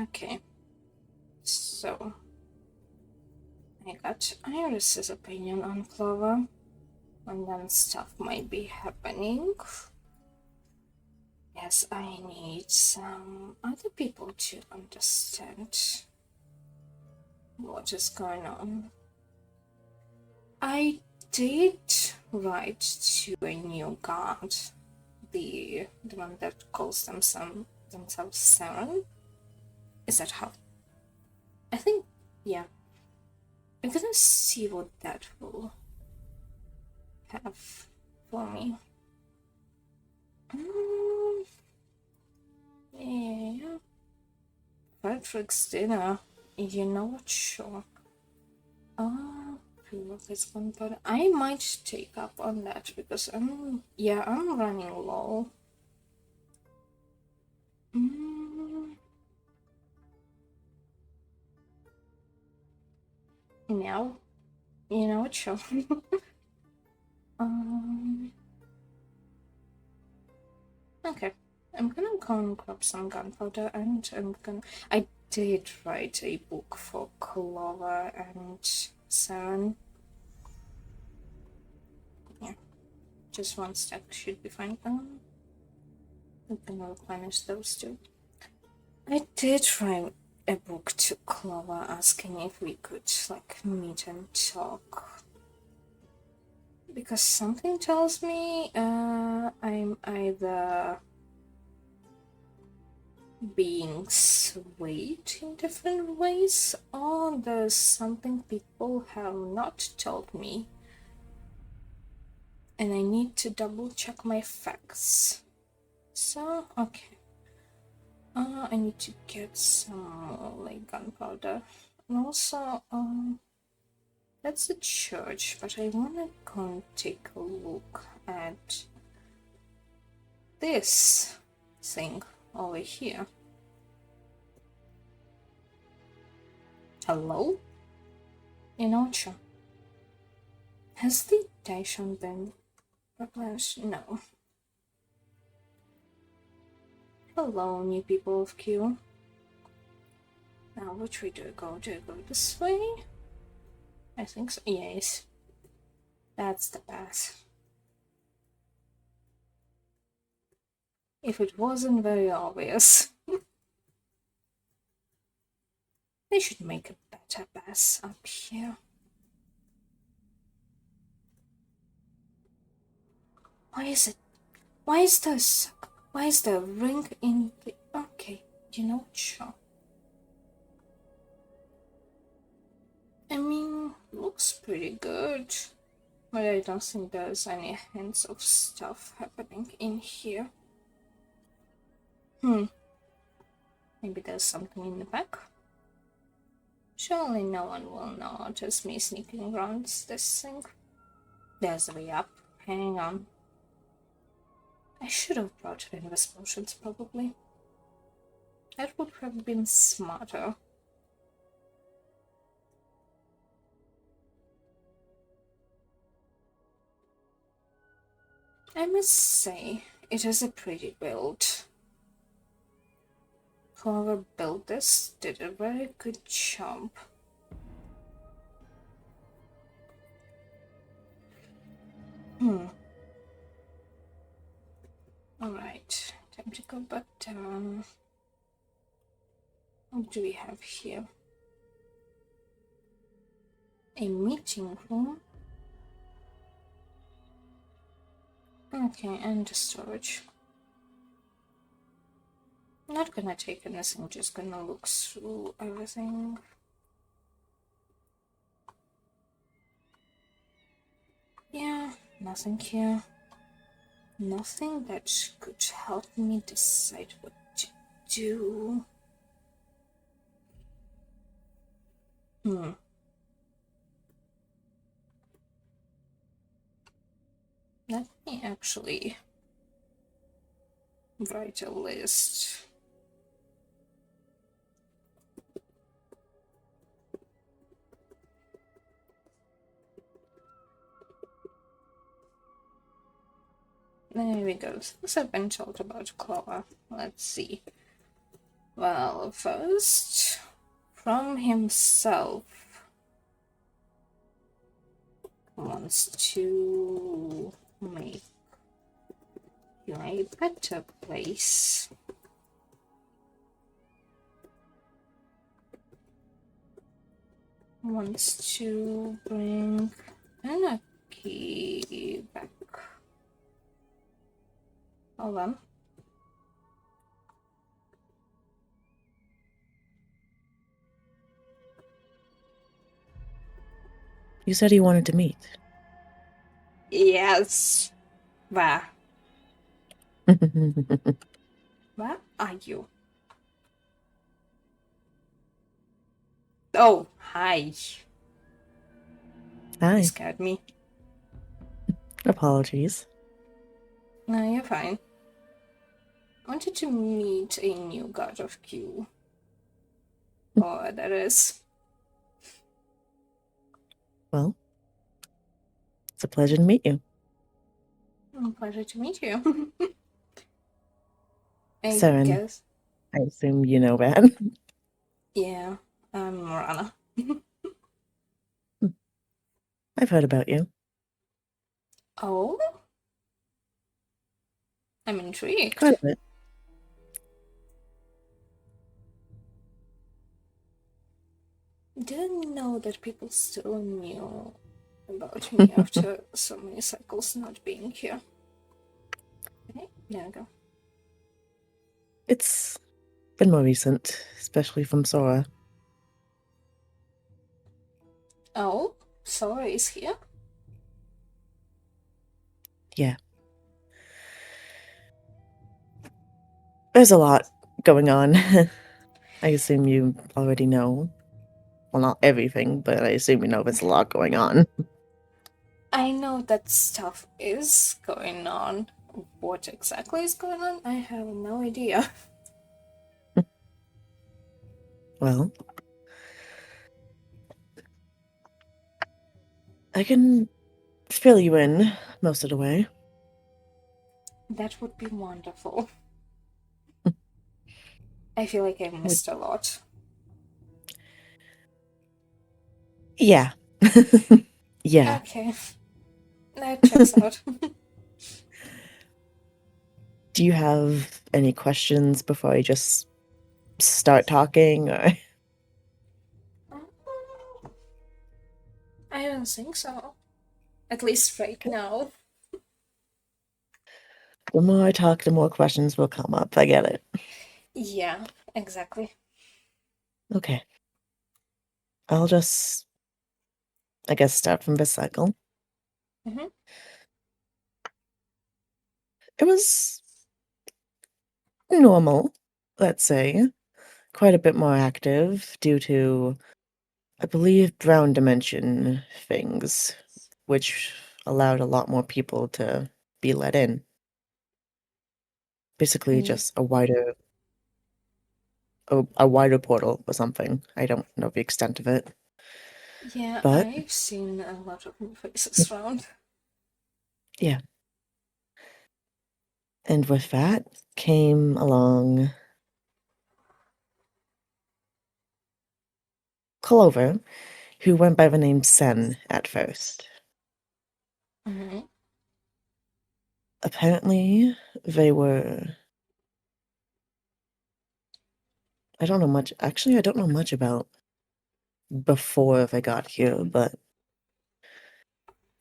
Okay. So, I got Iris's opinion on Clover, and then stuff might be happening. Yes, I need some other people to understand what is going on. I did write to a new guard, the one that calls themselves Saren. Is that how? I think, yeah. I'm gonna see what that will have for me. Yeah. Frederick's dinner. You know what? Sure. Pre-work is fun, but I might take up on that because I'm running low. Now, you know what? Sure. Okay. I'm gonna go and grab some gunpowder, and I did write a book for Clover and Saren. Yeah. Just one stack should be fine. I'm gonna replenish those two. I did write a book to Clover asking if we could, like, meet and talk. Because something tells me I'm either being swayed in different ways, or there's something people have not told me, and I need to double check my facts. So, okay. I need to get some more, like, gunpowder. And also, that's a church, but I wanna go and take a look at this thing over here. Hello? Inocha. Has the Daishon been replenished? No. Hello, new people of Q. Now, which way do I go? Do I go this way? I think so. Yes. That's the path. If it wasn't very obvious. They should make a better path up here. Why is it? Why is the ring in the... Okay, you know what? Sure. I mean, looks pretty good. But I don't think there's any hints of stuff happening in here. Maybe there's something in the back? Surely no one will notice me sneaking around this thing. There's a way up. Hang on. I should have brought invest potions, probably. That would have been smarter. I must say, it is a pretty build. Whoever built this did a very good job. Alright, time to go back down. What do we have here? A meeting room. Okay, and the storage. Not gonna take anything, just gonna look through everything. Yeah, nothing here. Nothing that could help me decide what to do. Let me actually write a list. There we go. Things I've been told about Clover. Let's see. Well, first, from himself, wants to make you a better place. Wants to bring anarchy back. Hold on. You said he wanted to meet. Yes. Where? Where are you? Oh, hi. You Hi. scared me. Apologies. No, you're fine. I wanted to meet a new god of Q. Oh, that is. Well, it's a pleasure to meet you. Pleasure to meet you. I Saren, guess. I assume you know that. Yeah, I'm Morana. I've heard about you. Oh? I'm Quite intrigued. a bit. Didn't know that people still knew about me after so many cycles not being here. Okay, there we go. It's been more recent, especially from Sora. Oh, Sora is here? Yeah. There's a lot going on. I assume you already know. Well, not everything, but I assume you know there's a lot going on. I know that stuff is going on. What exactly is going on? I have no idea. Well, I can fill you in most of the way. That would be wonderful. I feel like I missed a lot. Yeah. Yeah. Okay, that checks out. Do you have any questions before I just start talking? Or I don't think so. At least right now. the more I talk, the more questions will come up. I get it. Yeah, exactly. Okay. I'll just, I guess, start from this cycle. Mm-hmm. It was normal, let's say. Quite a bit more active due to, I believe, brown dimension things, which allowed a lot more people to be let in. Basically, Mm, just a wider portal or something. I don't know the extent of it, yeah, but I've seen a lot of new faces around. yeah. And with that came along Clover, who went by the name Sen at first. Mm-hmm. Apparently, they were. I don't know much. Actually, I don't know much about before they got here, but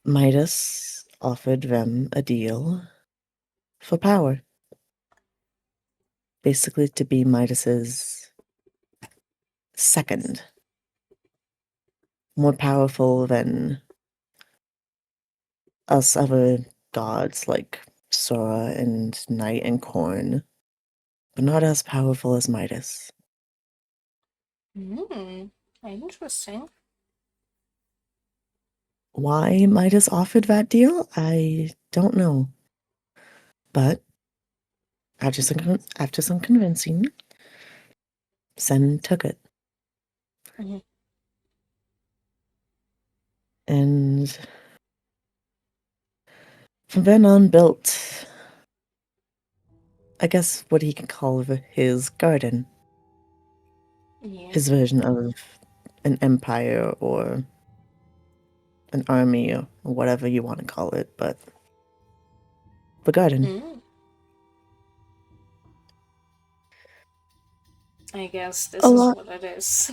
Midas offered them a deal for power. Basically, to be Midas's second. More powerful than us other gods like Sora and Night and Corn, but not as powerful as Midas. Mm, interesting. Why Midas offered that deal, I don't know. But after some convincing, Sen took it. Mm-hmm. And from then on built, I guess, what he can call his garden. Yeah. his version of an empire or an army or whatever you want to call it, but the garden. Mm. I guess A this is lot. what it is.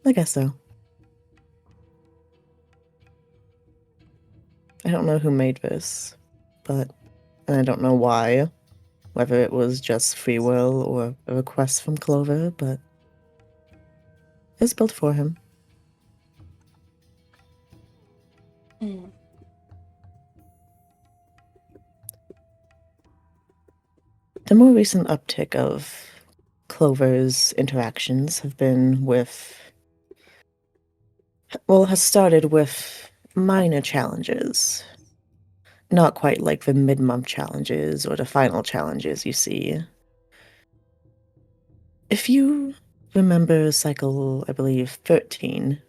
I guess so. I don't know who made this, but and I don't know why, whether it was just free will or a request from Clover, but it's built for him. Mm. The more recent uptick of Clover's interactions have been with, well, has started with minor challenges. Not quite like the mid-month challenges or the final challenges you see. If you remember cycle, I believe, 13,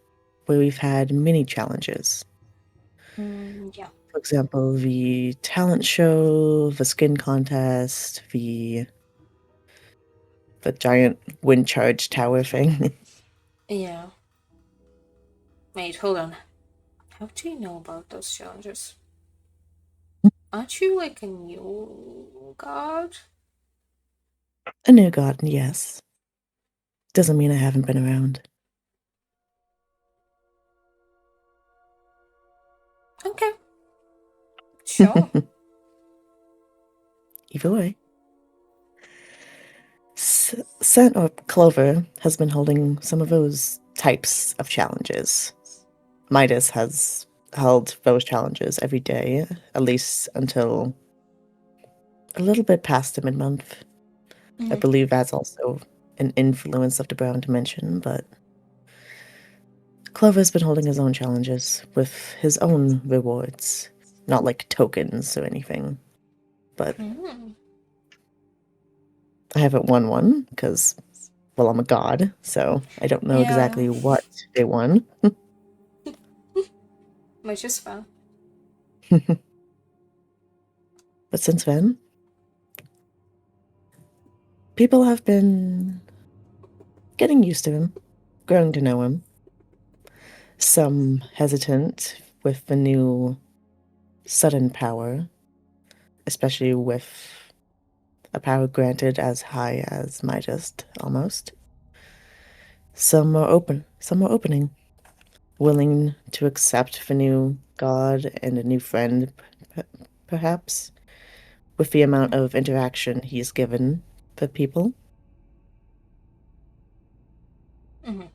where we've had mini challenges. Yeah. For example, the talent show, the skin contest, the giant wind charge tower thing. Yeah. Wait, hold on. How do you know about those challenges? Aren't you like a new god? A new garden, yes. Doesn't mean I haven't been around. Okay, sure. Either way. Scent or Clover has been holding some of those types of challenges. Midas has held those challenges every day, at least until a little bit past the mid-month. I Mhm. believe that's also an influence of the Brown Dimension, but Clover's been holding his own challenges with his own rewards. Not like tokens or anything, but Mm. I haven't won one because, well, I'm a god, so I don't know Yeah, exactly what they won. which is fun. But since then, people have been getting used to him, growing to know him. Some hesitant with the new sudden power, especially with a power granted as high as Midas, almost. Some are opening, willing to accept the new god and a new friend, p- perhaps, with the amount of interaction he's given the people. Mhm.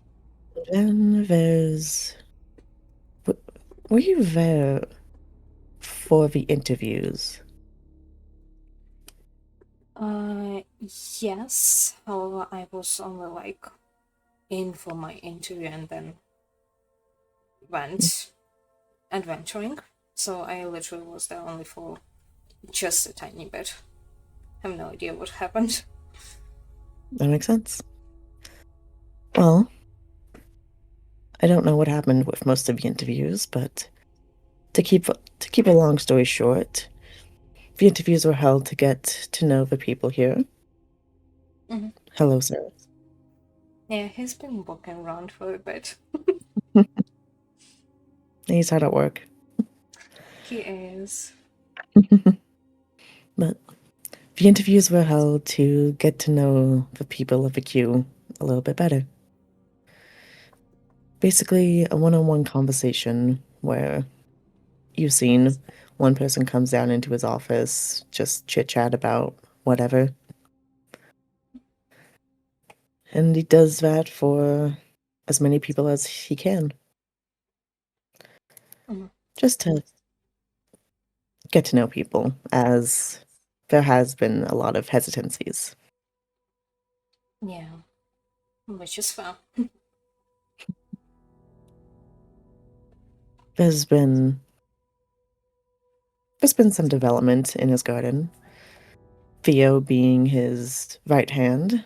Then there's. Were you there for the interviews? Yes. However, I was only like in for my interview and then went adventuring. So I literally was there only for just a tiny bit. I have no idea what happened. That makes sense. Well, I don't know what happened with most of the interviews, but to keep a long story short, the interviews were held to get to know the people here. Mhm. Hello, sir. Yeah, he's been walking around for a bit. He's hard at work. He is. But the interviews were held to get to know the people of the queue a little bit better. Basically, a one-on-one conversation where you've seen one person comes down into his office, just chit-chat about whatever. And he does that for as many people as he can, Mhm. just to get to know people, as there has been a lot of hesitancies. Yeah, which is fun. There's been there's been some development in his garden. Theo being his right hand,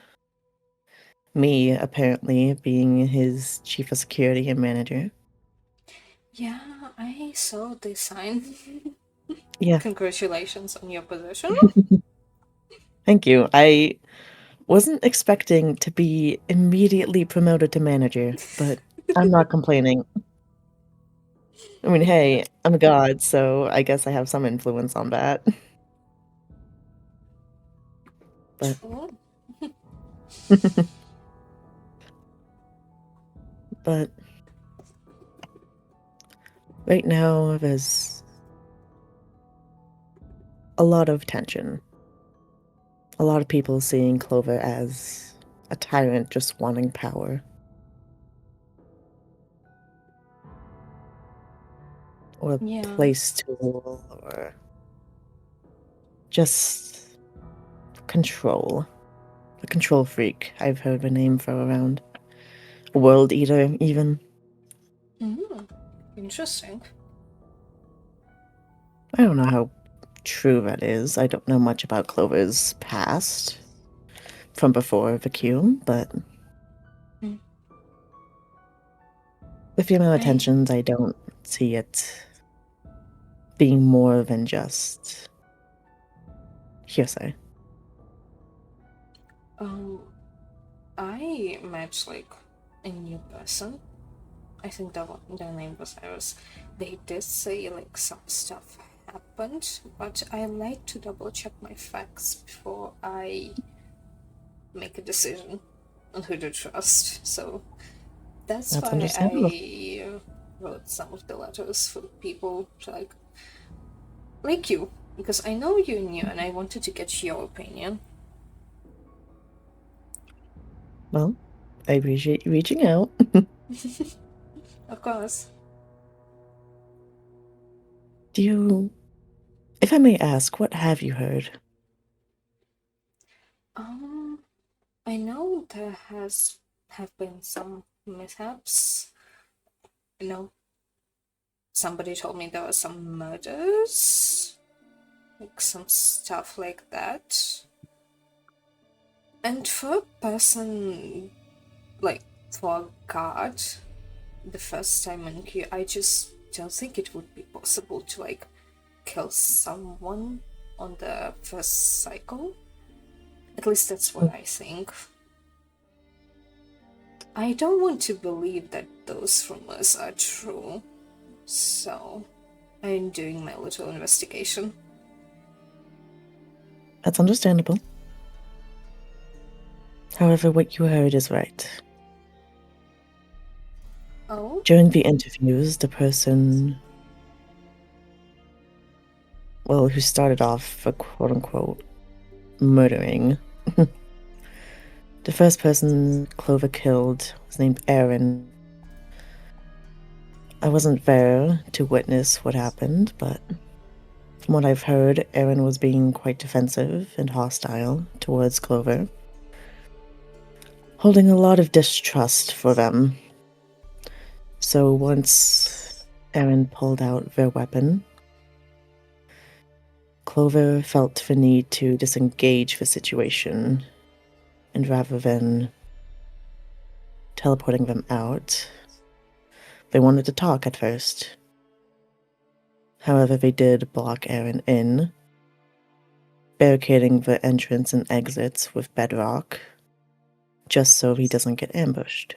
me apparently being his chief of security and manager. Yeah, I saw this sign. Yeah, Congratulations on your position. Thank you. I wasn't expecting to be immediately promoted to manager, but I'm not complaining. I mean, hey, I'm a god, so I guess I have some influence on that. But True. but right now there's a lot of tension. A lot of people seeing Clover as a tyrant just wanting power, or a Yeah. place to rule, or just control. A control freak, I've heard the name thrown around. A world eater, even. Mm, interesting. I don't know how true that is. I don't know much about Clover's past from before the Q, but Mm. the female I attentions, I don't see it being more than just hearsay. um I met like a new person. I think their name was Iris. They did say like some stuff happened, but I like to double check my facts before I make a decision on who to trust. So that's That's why understandable. I wrote some of the letters for people like you, because I know you knew and I wanted to get your opinion. Well, I appreciate you reaching out. Of course. Do you, if I may ask, what have you heard? Um, I know there have been some mishaps. You know, somebody told me there were some murders, like some stuff like that. And for a person like for a god, the first time in Q, I just don't think it would be possible to like kill someone on the first cycle. At least that's what I think. I don't want to believe that those rumors are true, so I'm doing my little investigation. That's understandable. However, what you heard is right. Oh? During the interviews, the person, well, who started off the quote unquote murdering, the first person Clover killed was named Aaron. I wasn't there to witness what happened, but from what I've heard, Aaron was being quite defensive and hostile towards Clover, holding a lot of distrust for them. So once Aaron pulled out their weapon, Clover felt the need to disengage the situation, and rather than teleporting them out, they wanted to talk at first. However, they did block Aaron in, barricading the entrance and exits with bedrock, just so he doesn't get ambushed.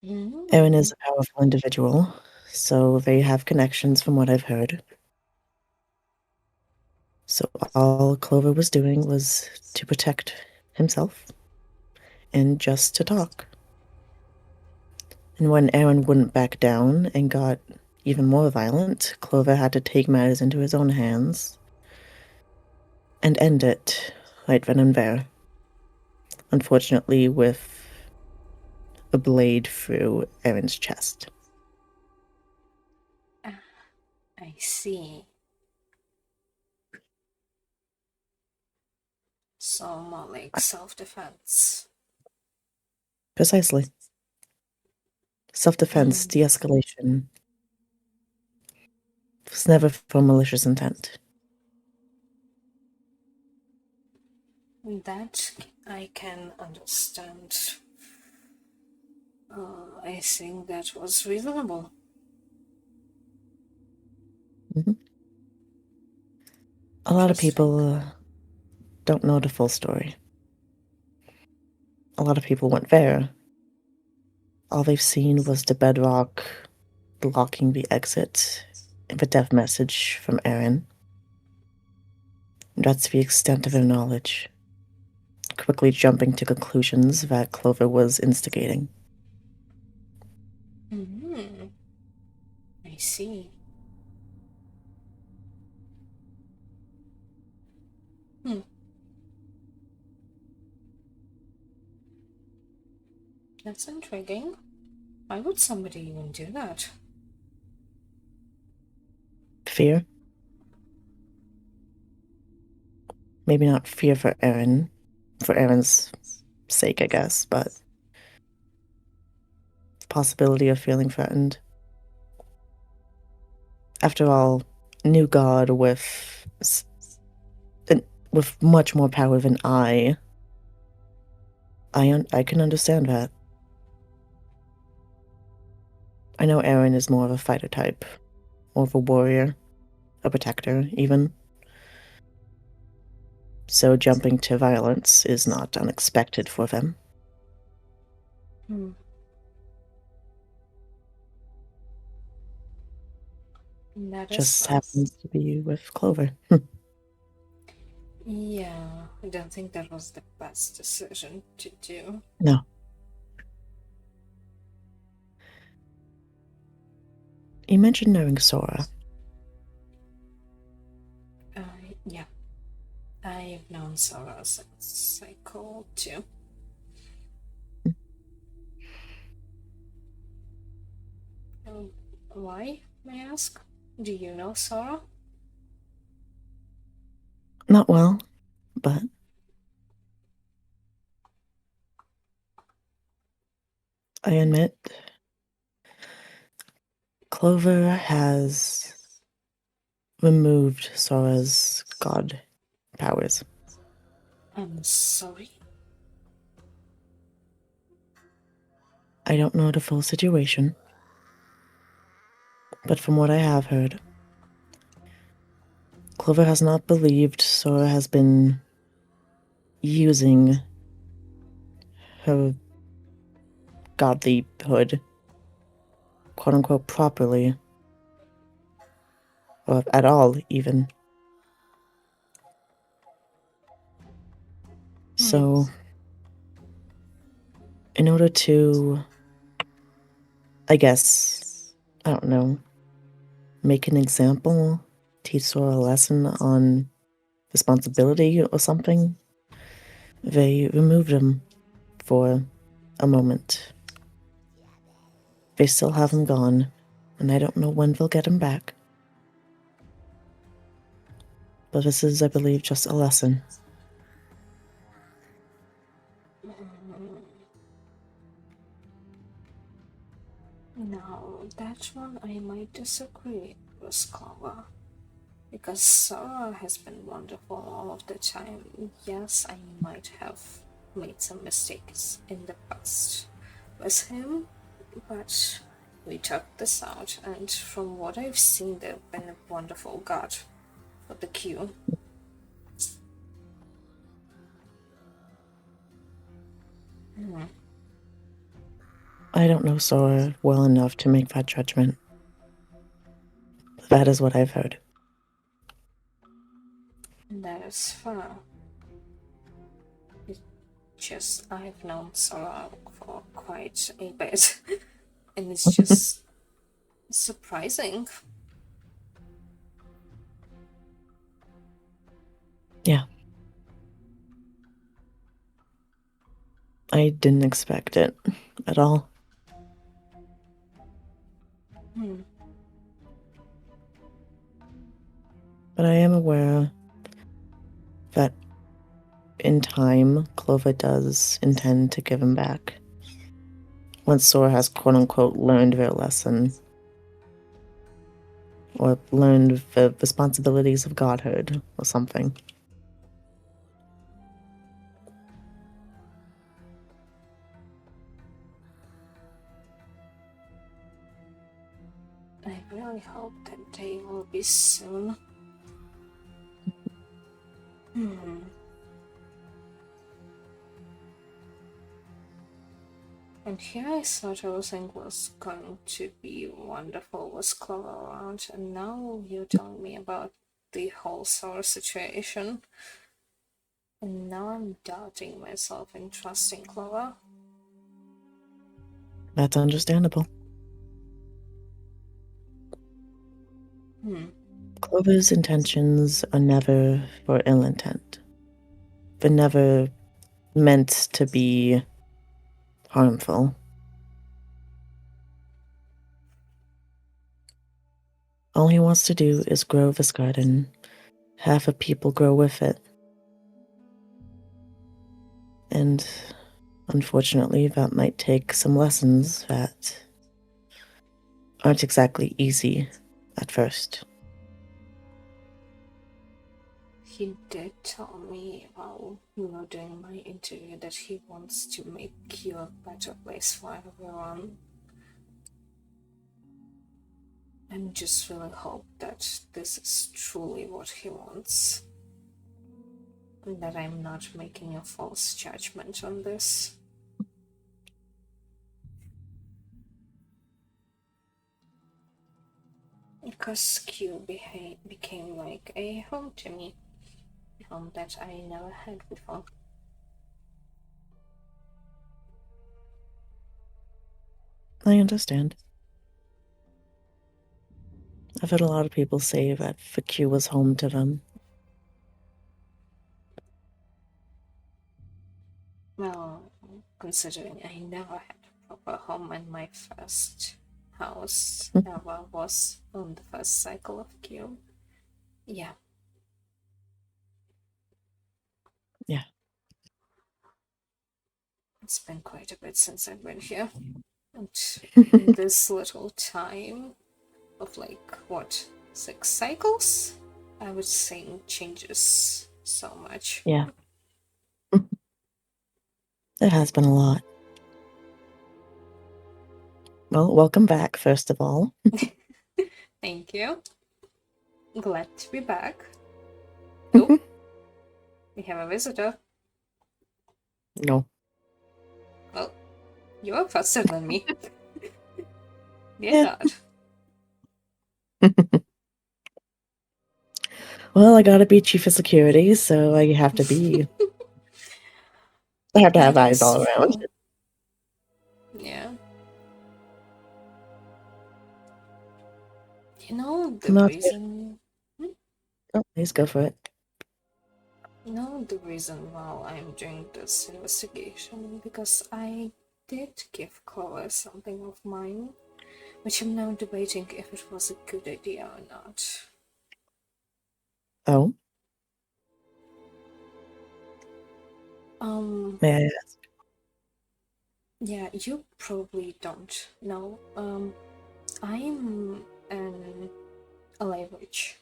Aaron Mm. is a powerful individual, so they have connections from what I've heard. So all Clover was doing was to protect himself and just to talk. And when Aaron wouldn't back down and got even more violent, Clover had to take matters into his own hands and end it right then and there. Unfortunately, with a blade through Aaron's chest. Ah, I see. So more like self-defense. Precisely. Self-defense, Mm. de-escalation. It was never for malicious intent. That I can understand. I think that was reasonable. Mhm. A lot of Interesting. people don't know the full story. A lot of people went there. All they've seen was the bedrock blocking the exit and the death message from Aaron. That's the extent of their knowledge, quickly jumping to conclusions that Clover was instigating. Hmm. I see. Hmm. That's intriguing. Why would somebody even do that? Fear? Maybe not fear for Aaron's sake, I guess, but possibility of feeling threatened. After all, new God with much more power than I can understand that. I know Aaron is more of a fighter type, more of a warrior, a protector, even. So jumping to violence is not unexpected for them. Hmm. That is Just fun. happens to be with Clover. Yeah, I don't think that was the best decision to do. No. You mentioned knowing Sora. Uh, yeah, I've known Sarah since Cycle 2. Um, why, may I ask? Do you know Sarah? Not well, but I admit Clover has removed Sora's god powers. I'm sorry. I don't know the full situation, but from what I have heard, Clover has not believed Sora has been using her godlyhood, quote unquote, properly, or at all, even. Hmm. So, in order to, I guess, I don't know, make an example, teach Sora a lesson on responsibility or something, they removed him for a moment. They still have him gone, and I don't know when they'll get him back. But this is, I believe, just a lesson. Now, that one I might disagree with Clover. Because Sarah has been wonderful all of the time. Yes, I might have made some mistakes in the past with him, but we took this out, and from what I've seen, they've been a wonderful god for the Q. I don't know Sora well enough to make that judgment. That is what I've heard. And that is fair. It's just I've known Sarah for quite a bit, and it's just surprising. Yeah. I didn't expect it at all. Hmm. But I am aware that in time, Clover does intend to give him back. Once Sora has quote unquote learned their lesson, or learned the responsibilities of godhood, or something. I really hope that day will be soon. And here I thought everything was going to be wonderful with Clover around, and now you're telling me about the whole sour situation. And now I'm doubting myself and trusting Clover. That's understandable. Clover's intentions are never for ill intent. They're never meant to be harmful. All he wants to do is grow this garden, have the people grow with it. And unfortunately, that might take some lessons that aren't exactly easy at first. He did tell me while we were doing my interview that he wants to make you a better place for everyone. And just really hope that this is truly what he wants. And that I'm not making a false judgment on this. Because Q became like a home to me. A home that I never had before. I understand. I've had a lot of people say that the Q was home to them. Well, considering I never had a proper home and my first house ever was on the first cycle of Q. Yeah. Yeah. It's been quite a bit since I've been here. And in this little time of like, what, 6 cycles? I would say it changes so much. Yeah. It has been a lot. Well, welcome back, first of all. Thank you. Glad to be back. Oh, we have a visitor. No. Well, you are faster than me. Dear Yeah. God. Well, I gotta be chief of security, so I have to be. I have to have That eyes is all around. true. Yeah. You know the Not reason. Oh, please go for it. You know the reason why I'm doing this investigation, because I did give Chloe something of mine, which I'm now debating if it was a good idea or not. Oh, may I ask? Yeah, you probably don't know. I'm an alive witch.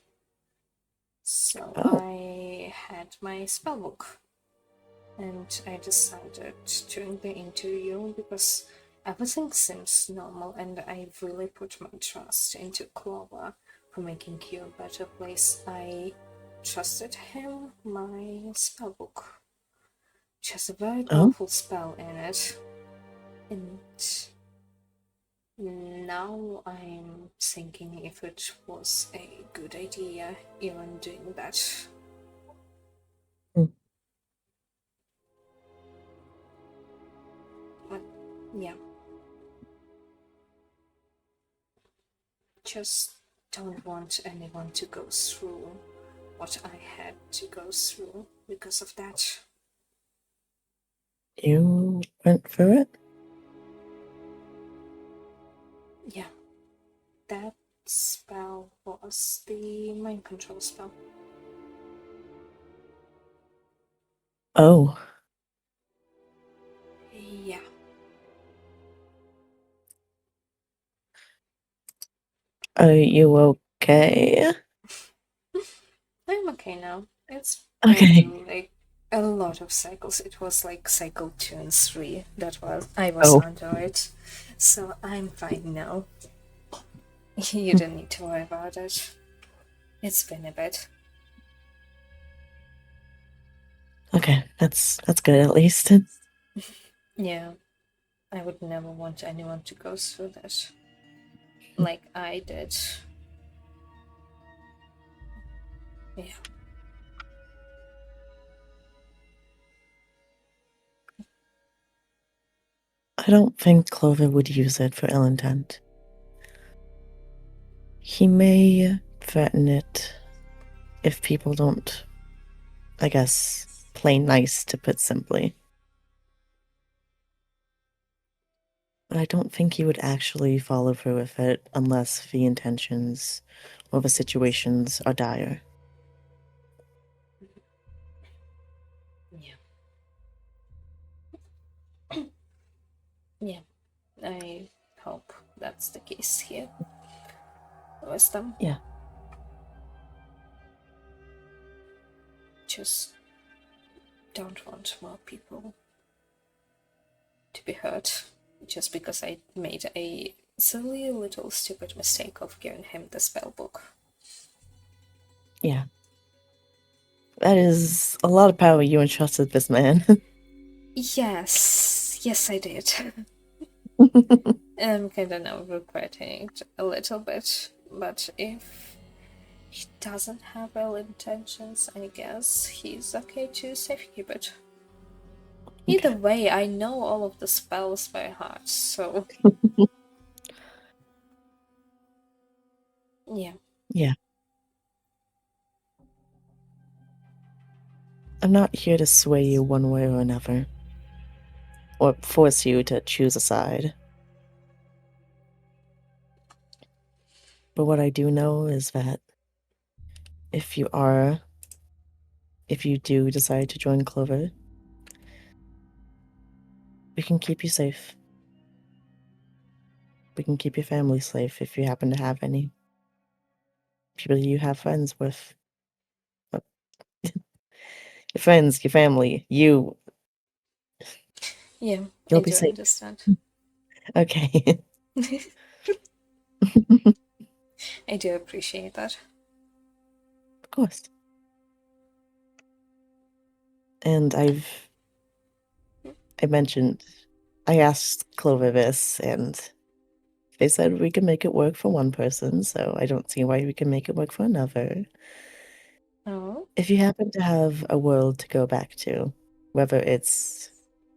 So Oh, I had my spellbook, and I decided during the interview, because everything seems normal and I really put my trust into Clover for making you a better place. I trusted him my spellbook, which has a very oh, powerful spell in it. And now I'm thinking if it was a good idea even doing that. mm, But yeah, just don't want anyone to go through what I had to go through because of that. you went for it? Yeah, that spell was the mind control spell. Oh, Yeah, are you okay? I'm okay now. It's Okay. been like a lot of cycles. It was like cycle 2 and 3 that was I was Oh, under it. So I'm fine now. You don't need to worry about it. It's been a bit. Okay, that's good at least. Yeah, I would never want anyone to go through that like I did. Yeah. I don't think Clover would use it for ill intent. He may threaten it if people don't, I guess, play nice, to put simply. But I don't think he would actually follow through with it unless the intentions or the situations are dire. Yeah. Yeah. I hope that's the case here. Wisdom. Yeah, Just don't want more people to be hurt just because I made a silly little stupid mistake of giving him the spell book. yeah. That is a lot of power you entrusted this man. Yes, I did. I'm kind of now regretting it a little bit, but if he doesn't have ill intentions, I guess he's okay to safekeep it. Either Okay. way, I know all of the spells by heart, so yeah. Yeah. I'm not here to sway you one way or another, or force you to choose a side. But what I do know is that if you are, if you do decide to join Clover, we can keep you safe. We can keep your family safe if you happen to have any. People you have friends with. Uh, Your friends, your family, you. Yeah, I You'll be do safe. understand. Okay. I do appreciate that. Of course. And I mentioned, I asked Clover this, and they said we can make it work for one person, so I don't see why we can make it work for another. Oh, If you happen to have a world to go back to, whether it's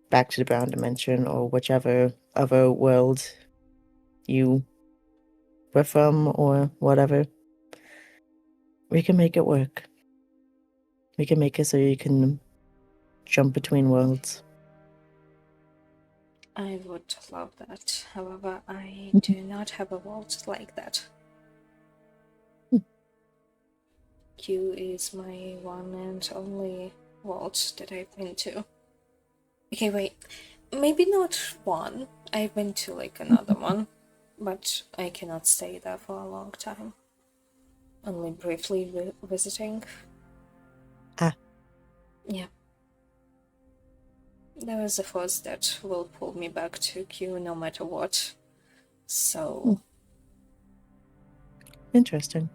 back to the Brown Dimension or whichever other world you were from or whatever, we can make it work. We can make it so you can jump between worlds. I would love that. However, I do not have a vault like that. Q is my one and only vault that I've been to. Okay, wait. Maybe not one. I've been to like another one, but I cannot stay there for a long time. Only briefly visiting. Ah, Yeah. There is a force that will pull me back to Q no matter what. So interesting.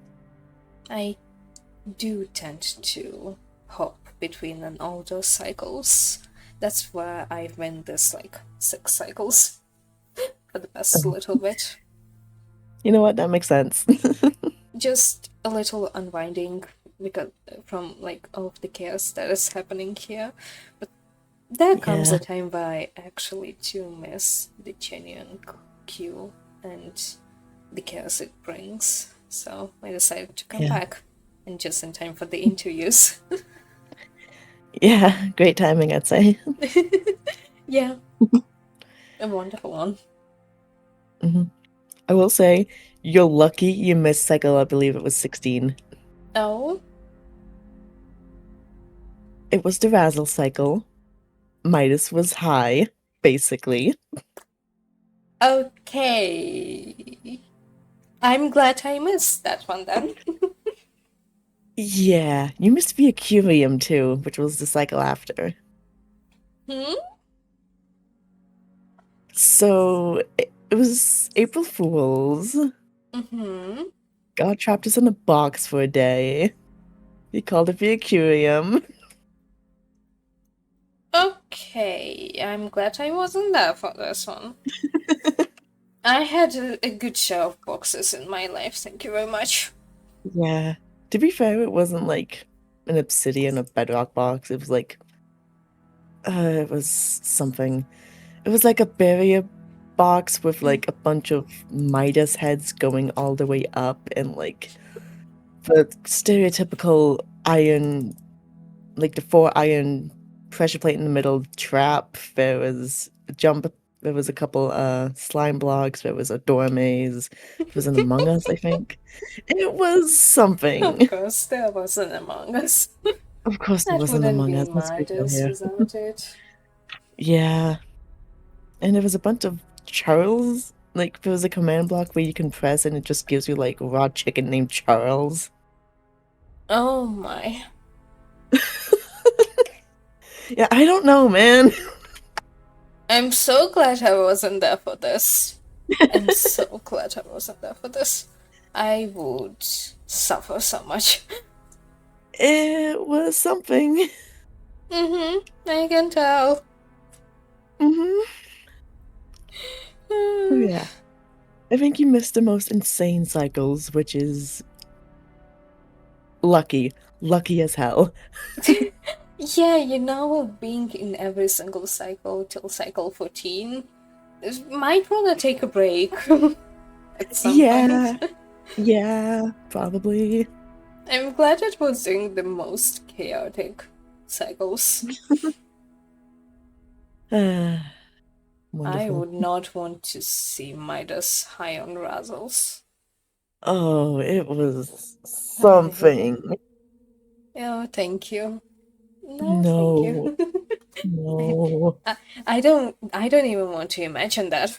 I do tend to hop between and all those cycles. That's where I've been this like 6 cycles for the past Oh, little bit. you know what? That makes sense. Just a little unwinding because from like all of the chaos that is happening here. But there comes a Yeah, time where I actually do miss the genuine Q and the chaos it brings. So I decided to come yeah, back, and just in time for the interviews. yeah. Great timing, I'd say. Yeah, a wonderful one. hmm I will say, you're lucky you missed cycle, I believe it was 16. Oh, It was the Razzle cycle. Midas was high, basically. okay. I'm glad I missed that one then. Yeah, you missed the Acurium too, which was the cycle after. Hmm? So it was April Fool's. Mm-hmm. God trapped us in a box for a day. He called it the Acurium. Okay, I'm glad I wasn't there for this one. I had a good share of boxes in my life, thank you very much. Yeah. To be fair, it wasn't like an obsidian or bedrock box. It was like it was something. It was like a barrier box with like a bunch of Midas heads going all the way up and like the stereotypical iron, like the four iron pressure plate in the middle trap. There was a jump. There was a couple slime blocks. There was a door maze. There was an Among Us, I think. It was Of something. course, there was an Among Us. Of course, there That was an wouldn't Among be Us. Let's be real Midas here. without it. Yeah, and there was a bunch of Charles. Like there was a command block where you can press and it just gives you like raw chicken named Charles. Oh my. Yeah, I don't know, man. I'm so glad I wasn't there for this. I'm so glad I wasn't there for this. I would suffer so much. It was something. I can tell. Hmm. Oh yeah. I think you missed the most insane cycles, which is lucky. Lucky as hell. Yeah, being in every single cycle till cycle 14, might wanna take a break at some point. Yeah. Yeah, probably. I'm glad it was in the most chaotic cycles. I Wonderful. would not want to see Midas high on Razzles. Oh, it was I, something. oh, thank you. No, thank you. No, no. I don't even want to imagine that.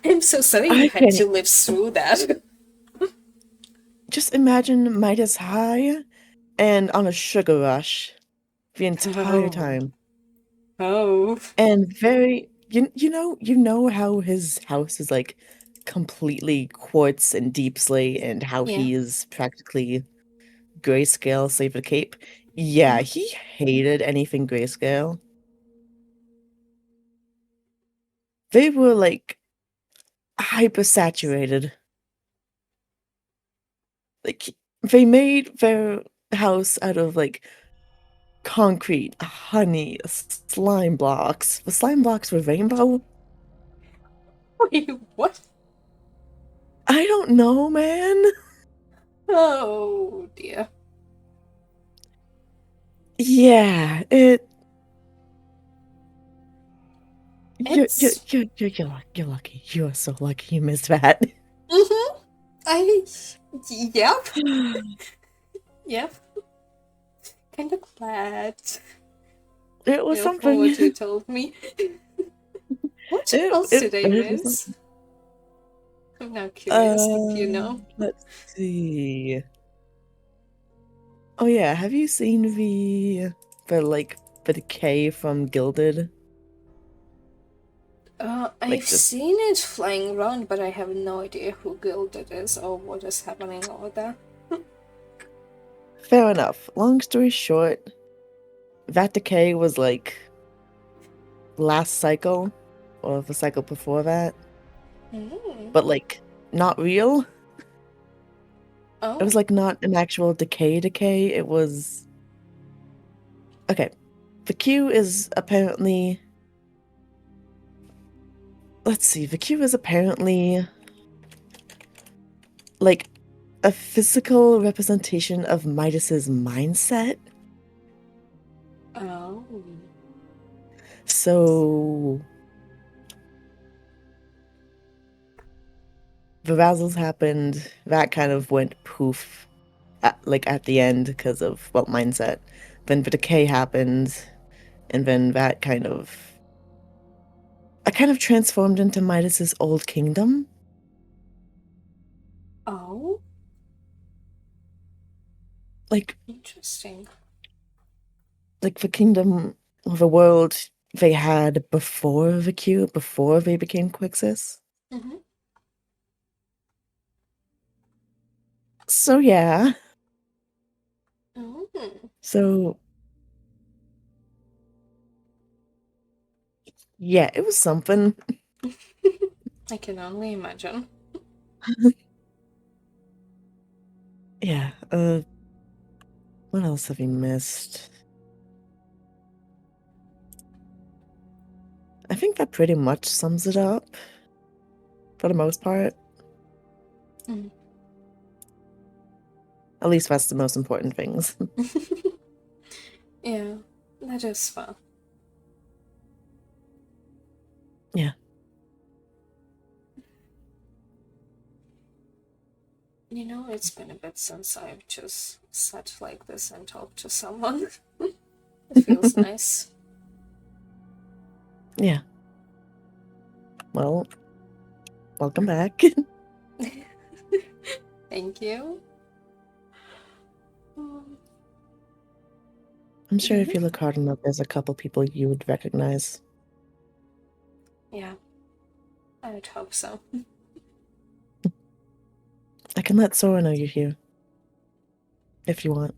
I'm so sorry you I had can't to live through that. just imagine Midas high and on a sugar rush the entire Oh. time. Oh. And very you know how his house is like completely quartz and deep slate and how Yeah. he is practically grayscale save for the cape. Yeah, Mhm. he hated anything grayscale. They were like hyper saturated. Like they made their house out of like concrete, honey, slime blocks. The slime blocks were rainbow? Wait, what? I don't know, man. Oh dear. Yeah, it It's. you're lucky. You are so lucky you missed that. Mm-hmm. I. Yep. Yep. Kind of glad. It was For something. what you told me. What else did I It was miss? something. I'm now curious if you know. Let's see. Oh yeah, have you seen the decay from Gilded? I've Like the seen it flying around, but I have no idea who guild it is or what is happening over there. fair enough. Long story short, that decay was like last cycle or the cycle before that, Mm. but like not real. It was Oh. like not an actual decay. It was okay. The Q is apparently let's see, the Q is apparently like a physical representation of Midas's mindset. Oh. So the Razzles happened, that kind of went poof at the end because of well mindset. Then the decay happened, and then that kind of I kind of transformed into Midas's old kingdom. Oh. Like Interesting. like the kingdom of the world they had before the Q, before they became Quixis. Mm-hmm. So yeah. Mm. So Yeah, it was something. I can only imagine. Yeah, what else have you missed? I think that pretty much sums it up for the most part. Mm. At least that's the most important things. Yeah, that is fun. Yeah. You know, it's been a bit since I've just sat like this and talked to someone. It feels nice. Yeah. Well, welcome back. Thank you. Um, I'm sure if mhm. you look hard enough, there's a couple people you would recognize. Yeah, I would hope so. I can let Sora know you're here, if you want.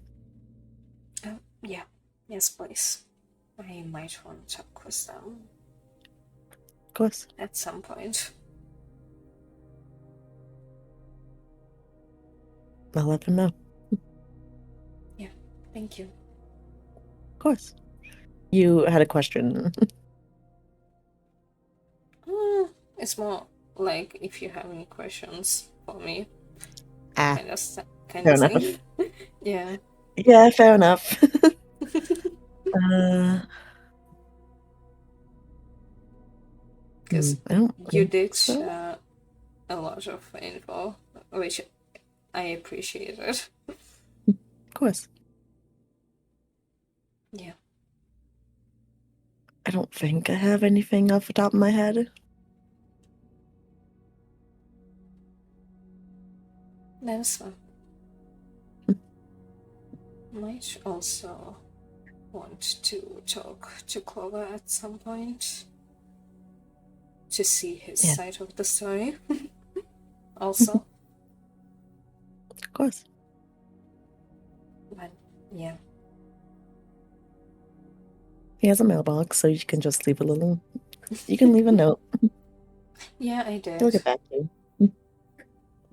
Yeah, yes, please. I might want to talk with them Of course. at some point. I'll let them know. Yeah, thank you. Of course. You had a question. It's more like if you have any questions for me, Ah, kind of, kind fair of thing. enough. Yeah. Yeah, fair enough. uh, Because I don't you think did so. share a lot of info, which I appreciated. Of course. Yeah, I don't think I have anything off the top of my head. that was fun. Might also want to talk to Clover at some point to see his Yeah, side of the story. Also, of course. but yeah, He has a mailbox, so you can just leave a little. You can leave a note. yeah, I He'll did. get back to you.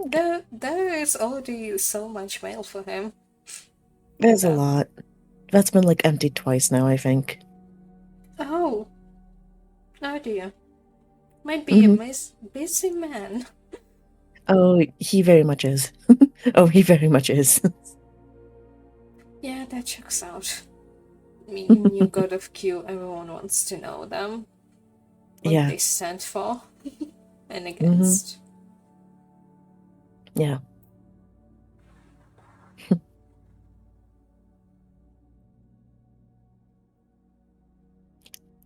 Okay. There is already so much mail for him. There's a That lot. That's been like emptied twice now, I think. oh, oh dear, might be a Hmm. busy man. Oh, he very much is. Oh, he very much is. Yeah, that checks out. I mean, new God of Q, everyone wants to know them, what Yeah. they stand for and Hmm. against. Yeah.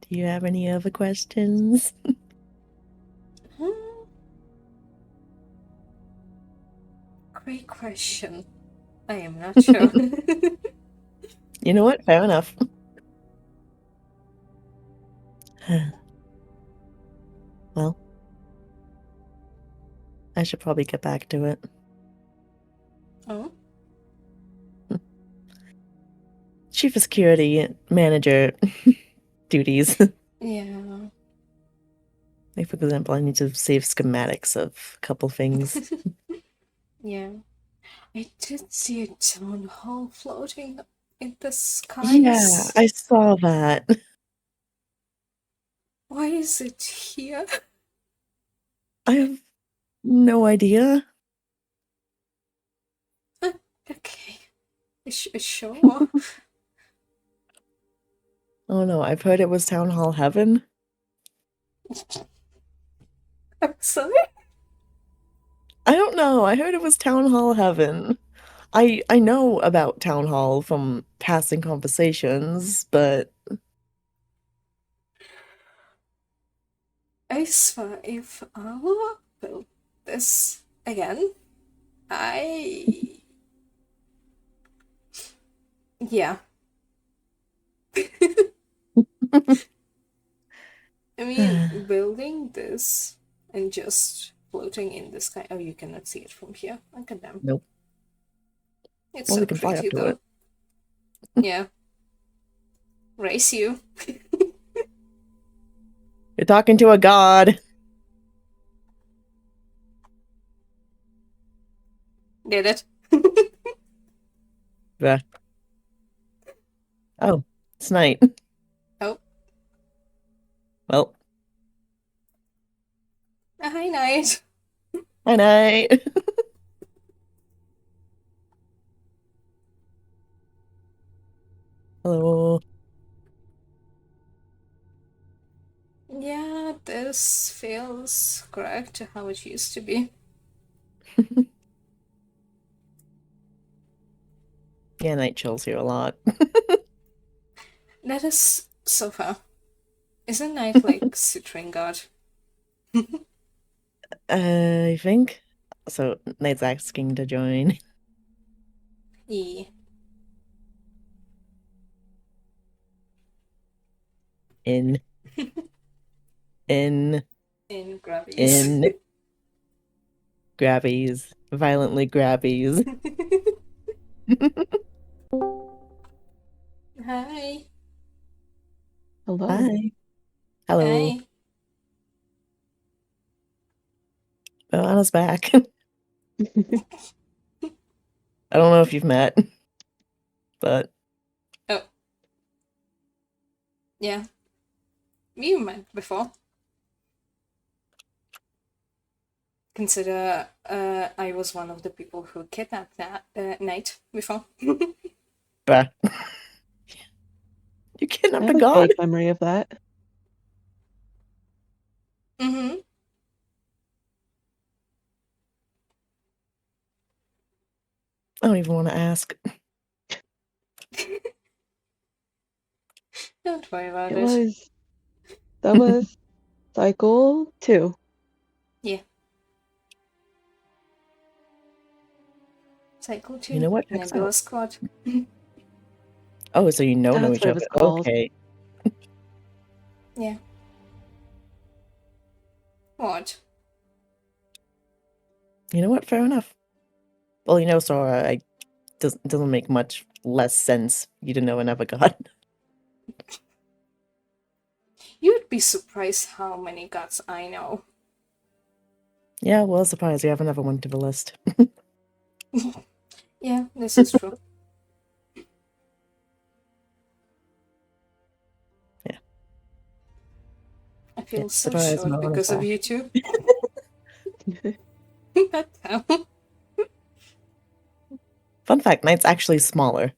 Do you have any other questions? Hmm, great question. I am not sure. You know what? Fair enough. Well, I should probably get back to it. Oh, Chief of Security Manager duties. yeah. Like, for example, I need to save schematics of a couple things. Yeah. I did see a town hall floating in the Yeah, skies. I saw that. Why is it here? I have no idea. Okay. Sure. Oh no, I've heard it was Town Hall Heaven. I'm sorry. I don't know. I heard it was Town Hall Heaven. I know about Town Hall from passing conversations, but I swear, if I built this again, I. Yeah. I mean, building this and just floating in the sky. Oh, you cannot see it from here. Look at them. nope. It's Well, so we can fly up pretty, to it. though. Yeah. Race you. You're talking to a god. Did it? Bruh. Oh, it's night. Oh, Well, hi, night. hi night. Hello. Yeah, this feels correct to how it used to be. Yeah, night chills here a lot. That is so far. Isn't night like Citrine God? I think. So, Night's asking to join. E. In, in, In Gravies. in. Grabbies. Violently grabbies. Hi. Hello. Hi. Hello. Hi. Oh, Anna's back. I don't know if you've met, but Oh. Yeah. We met before. Consider I was one of the people who kidnapped Night before. bruh. You I kidnapped a have a god? vague memory of that. Mm-hmm. I don't even want to ask. Don't worry about It it. was that was Cycle 2. Yeah. Cycle You 2, know what? Checks Nebula out. Squad. Oh, so you know That's each what it other. was called. Okay. Yeah. What? You know what? Fair enough. Well, Sora, doesn't make much less sense. You didn't know another god. You'd be surprised how many gods I know. Yeah, well, surprise, you have another one to the list. Yeah, this is true. Yeah. I feel Yeah, so surprise, short Moana's because of back. you two. That time. Fun fact, Knight's actually smaller.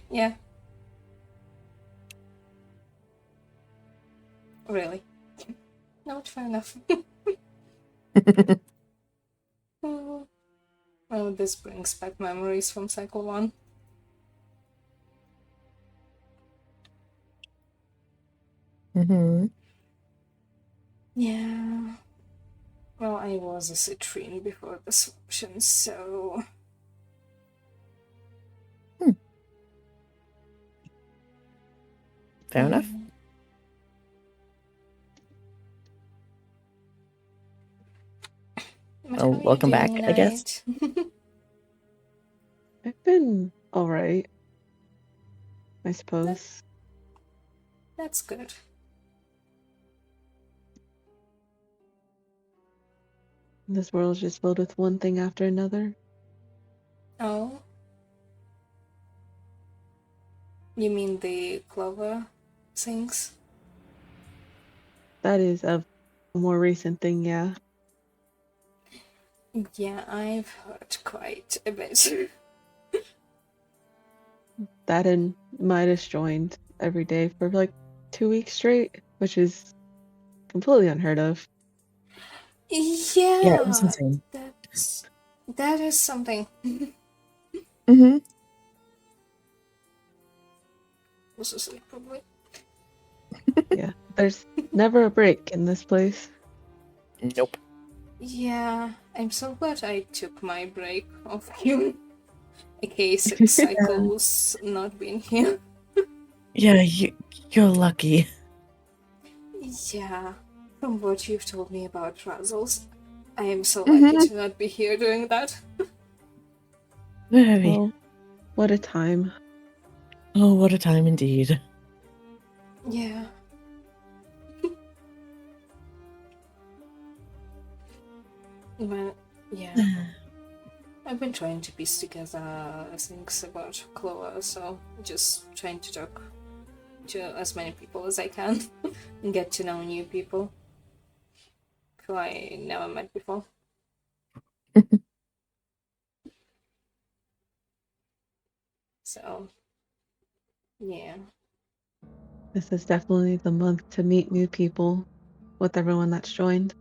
Yeah. Really. Not fair enough. Oh, well, this brings back memories from Cycle 1. Mm-hmm. Yeah. Well, I was a citrine before the swaption, so. Fair enough. But Oh, how are you welcome back, doing, I guess. Night? I've been alright, I suppose. That's good. This world's just filled with one thing after another. Oh? You mean the clover things? That is a more recent thing, yeah. Yeah, I've heard quite a bit. That and Midas joined every day for like 2 weeks straight, which is completely unheard of. Yeah, it was Yeah, insane. that is something. Mm-hmm. Was asleep probably. Yeah, there's never a break in this place. Nope. Yeah, I'm so glad I took my break of you. In case 6 cycles not being here. Yeah, you're lucky. Yeah, from what you've told me about Razzles, I am so lucky Mm-hmm. to not be here doing that. Very. Well, what a time. Oh, what a time indeed. Yeah. But yeah, I've been trying to piece together things about Clover, so just trying to talk to as many people as I can and get to know new people who I never met before. So, yeah. This is definitely the month to meet new people with everyone that's joined.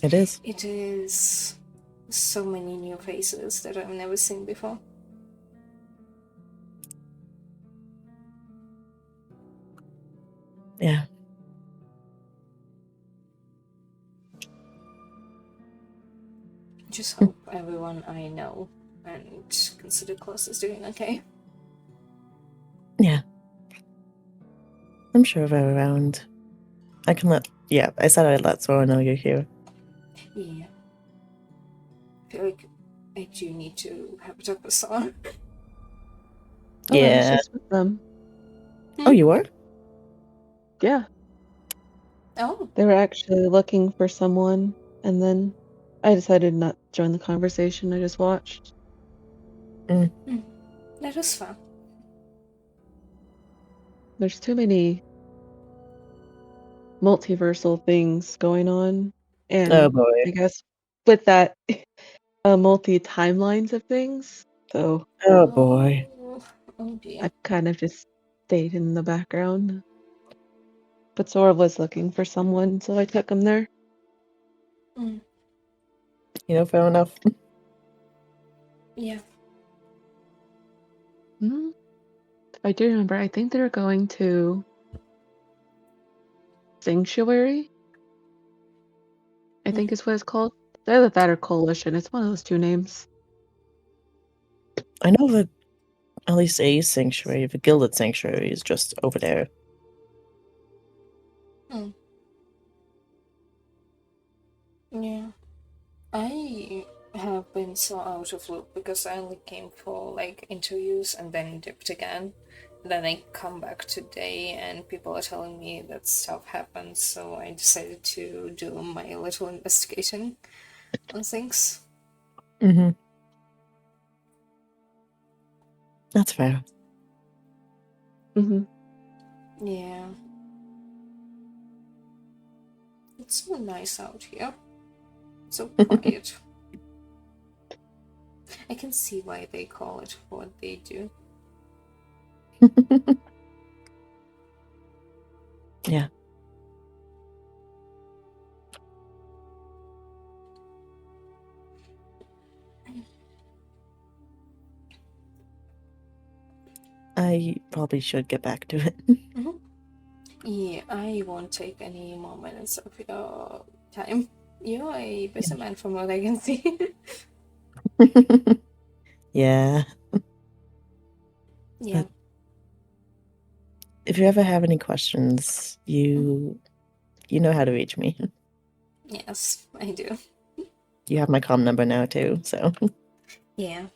It is. It is so many new faces that I've never seen before. Yeah. Just hope everyone I know and consider close is doing okay. Yeah. I'm sure they're around. I can let. Yeah, I said I'd let Sora know you're here. Yeah. I feel like I do need to have a talk with someone. Oh, I was Yeah. just with them. Oh, you are? Yeah, Oh, they were actually looking for someone, and then I decided not to join the conversation. I just watched. that is fun. There's too many multiversal things going on, Oh and boy. I guess with that, multi timelines of things. So Oh boy. Oh dear. I kind of just stayed in the background. But Sora was looking for someone, so I took him there. Mm, Fair enough. yeah. Mhm. I do remember. I think they're going to Sanctuary. I think is what it's called. It's either that or Coalition. It's one of those two names. I know that at least a sanctuary, the Gilded Sanctuary, is just over there. Mm, yeah. I have been so out of loop because I only came for like interviews and then dipped again. Then I come back today and people are telling me that stuff happened, so I decided to do my little investigation on things. Mm-hmm. That's fair. Hmm. Yeah. It's so nice out here. So quiet. I can see why they call it what they do. Yeah. I probably should get back to it. Mm-hmm. Yeah, I won't take any more minutes of your time. You're a busy man from what I can see. Yeah. Yeah. But if you ever have any questions, you know how to reach me. Yes, I do. You have my comm number now too, so Yeah.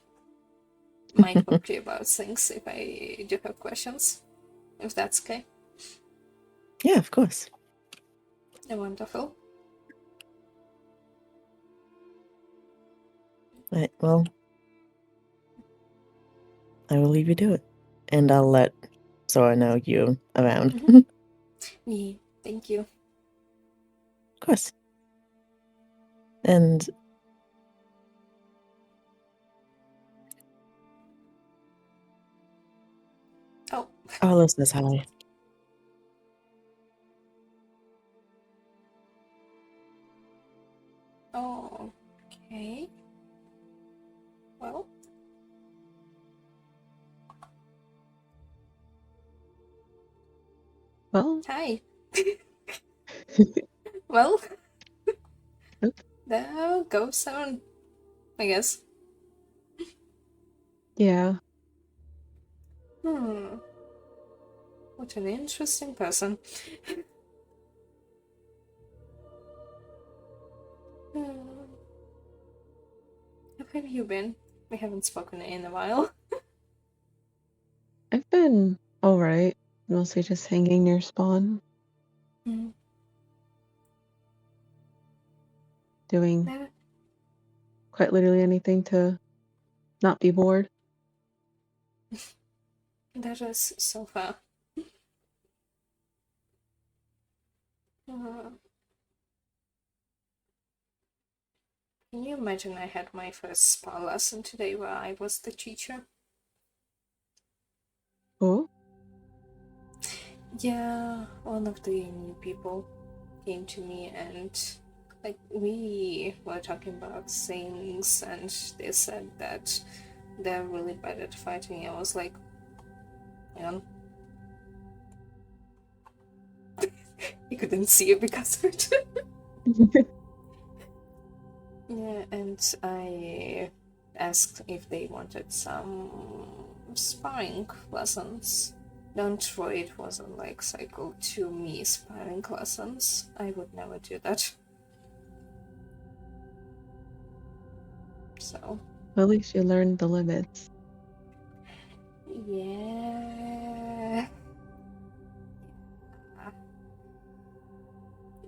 Might talk to you about things if I do have questions. If that's okay. yeah, of course. Wonderful. Right, well, I will leave you to it. And I'll let Sora know you around. Mm-hmm. Yeah, thank you. Of course. And Oh, Arlo says hi. oh, okay. Well, Well, hi. Well, oops, there goes sound, I guess. yeah. Hmm. What an interesting person. Hmm. How have you been? We haven't spoken in a while. I've been all right. Mostly just hanging near spawn, Hmm. doing That, quite literally anything to not be bored. That is so far. Uh, can you imagine I had my first spa lesson today where I was the teacher? Oh, Yeah, one of the new people came to me and like we were talking about things and they said that they're really bad at fighting. I was like, man, you couldn't see it because of it. Yeah, and I asked if they wanted some sparring lessons. Don't worry, it wasn't like Cycle to me sparring lessons. I would never do that. So, at least you learned the limits. yeah.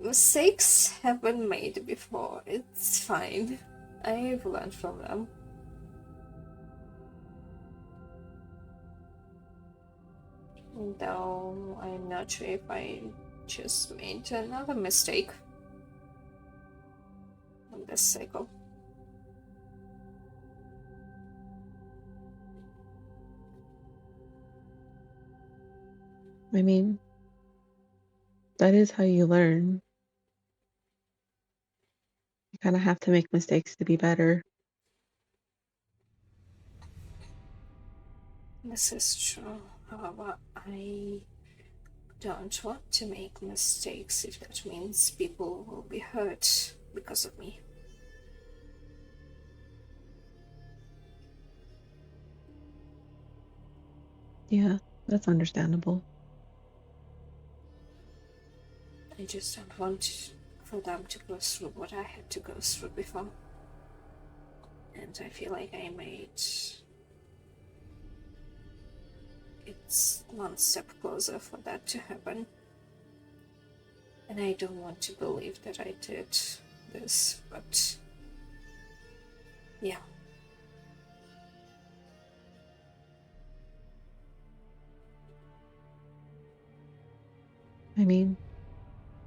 Mistakes have been made before. It's fine. I've learned from them. Though I'm not sure if I just made another mistake on this cycle. I mean, that is how you learn. You kind of have to make mistakes to be better. This is true. However, I don't want to make mistakes if that means people will be hurt because of me. Yeah, that's understandable. I just don't want for them to go through what I had to go through before. And I feel like I made it's one step closer for that to happen. And I don't want to believe that I did this, but yeah. I mean,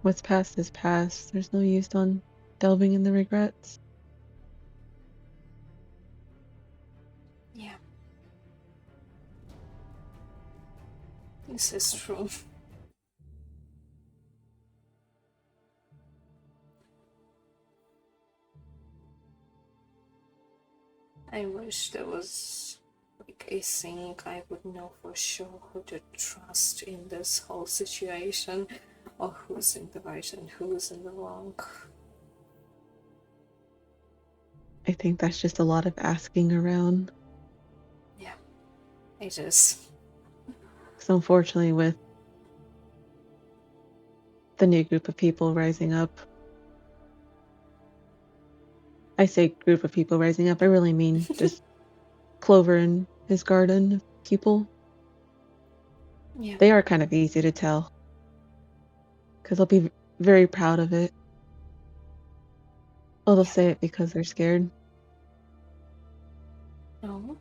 what's past is past. There's no use on delving in the regrets. Yeah. This is true. I wish there was like a thing I would know for sure who to trust in this whole situation, or who's in the right and who's in the wrong. I think that's just a lot of asking around. Yeah, it is. Because unfortunately, with the new group of people rising up, I say group of people rising up, I really mean just Clover and his garden of people. Yeah. They are kind of easy to tell. Because they'll be very proud of it. Or they'll Yeah. say it because they're scared. No.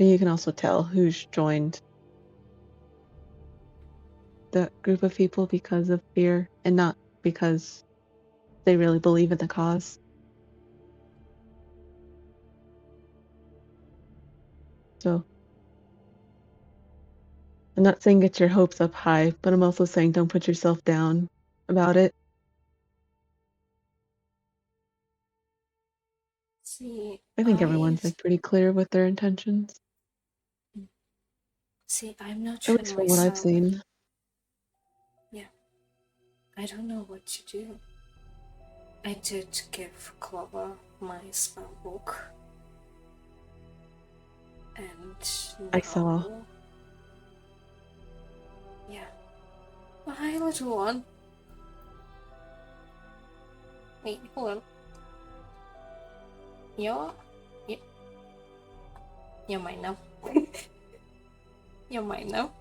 And you can also tell who's joined the group of people because of fear and not because they really believe in the cause. So I'm not saying get your hopes up high, but I'm also saying don't put yourself down about it. See, I think everyone's like pretty clear with their intentions, I'm not at sure least from what I've myself. seen. Yeah. I don't know what to do. I did give Clover my spell book. And I saw. now, yeah. Oh, hi, little one. Wait, hold on. You're, you- you're mine now. You're mine now.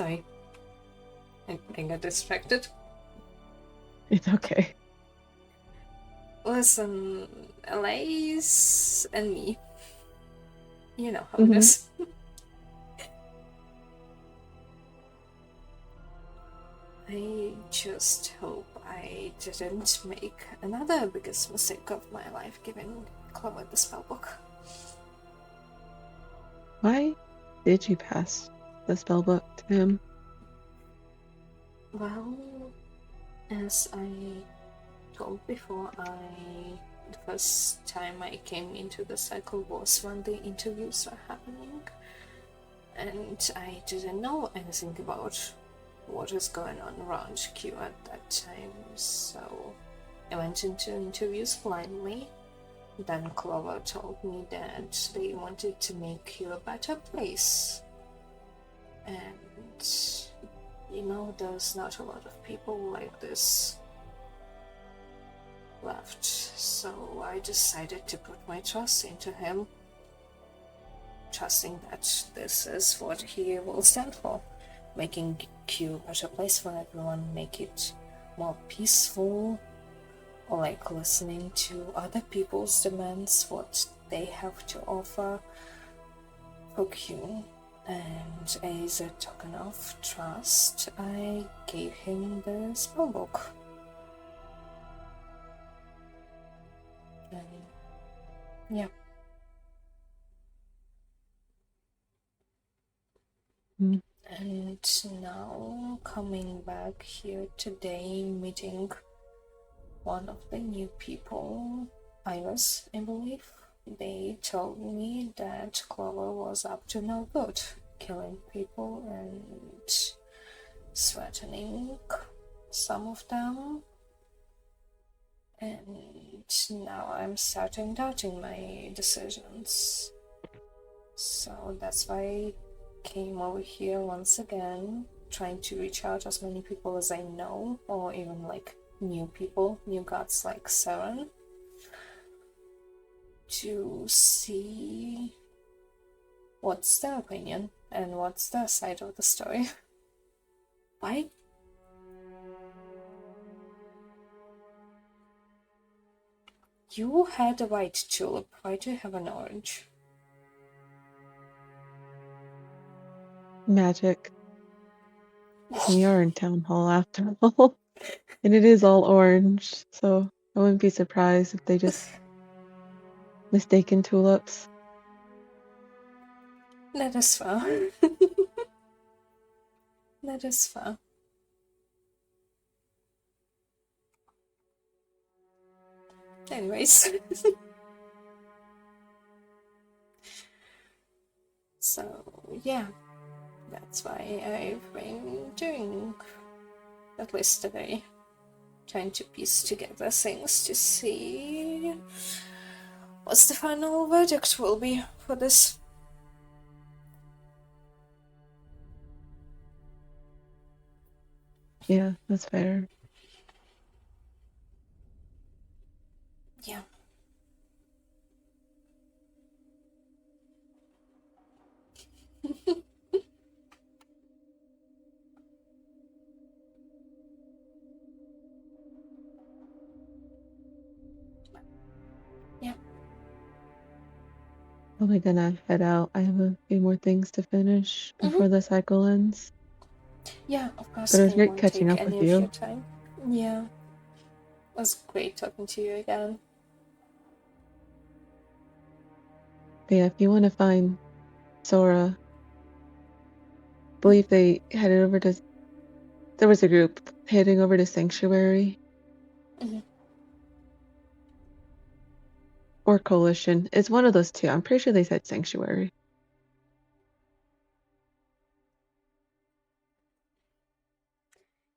Sorry. I got distracted. It's okay. Listen, Elise and me. You know how it Mhm. is. I just hope I didn't make another biggest mistake of my life giving Clover the spellbook. Why did you pass the spell book to him? Well, as I told before, the first time I came into the cycle was when the interviews were happening, and I didn't know anything about what is going on around Q at that time, so I went into interviews blindly. Then Clover told me that they wanted to make you a better place. And there's not a lot of people like this left, so I decided to put my trust into him, trusting that this is what he will stand for, making Q a better place for everyone, make it more peaceful, or like listening to other people's demands, what they have to offer for Q. And as a token of trust, I gave him the spellbook. And yeah. Mm. And now coming back here today, meeting one of the new people, Iris, I believe, they told me that Clover was up to no good, killing people and threatening some of them. And now I'm starting doubting my decisions. So that's why I came over here once again, trying to reach out as many people as I know, or even like new people, new gods like Saren, to see what's their opinion and what's their side of the story. Why? You had a white tulip, why do you have an orange? Magic. We are in town hall after all. And it is all orange, so I wouldn't be surprised if they just mistaken tulips. That is fair. That is fair. Anyways. So, yeah, that's why I've been doing, at least today, trying to piece together things to see what's the final verdict will be for this. Yeah, that's fair. Yeah. Yeah. Probably gonna head out. I have a few more things to finish before the cycle ends. Yeah, of course, But it was I great won't catching take up with any of your you. time. Yeah. It was great talking to you again. But yeah, if you want to find Sora, I believe they headed over to. There was a group heading over to Sanctuary Mhm. or Coalition. It's one of those two. I'm pretty sure they said Sanctuary.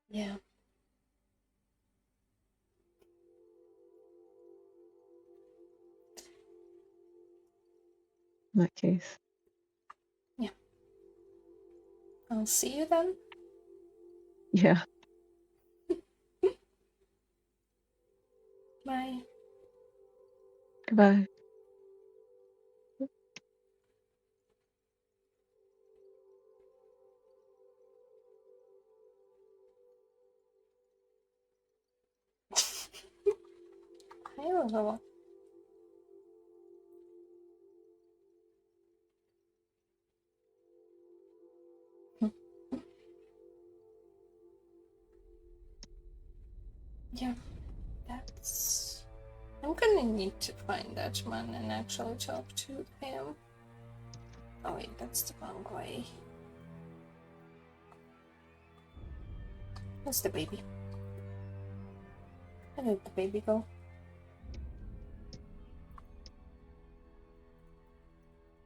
Yeah. In that case. Yeah. I'll see you then. Yeah. Bye. Goodbye. Hello. Yeah, that's... I'm gonna need to find that man and actually talk to him. Oh wait, that's the wrong way. Where's the baby? Where did the baby go?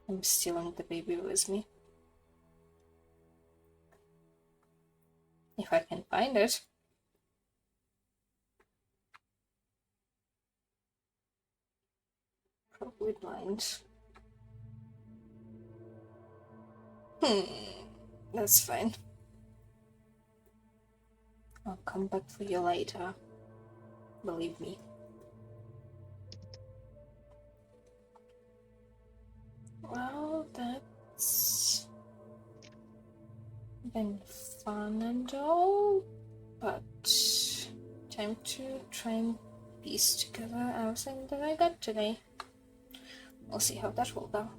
I'm stealing the baby with me. If I can find it. Probably blind. That's fine. I'll come back for you later. Believe me. Well, that's been fun and all, but time to try and piece together everything that I got today. We'll see how that will go.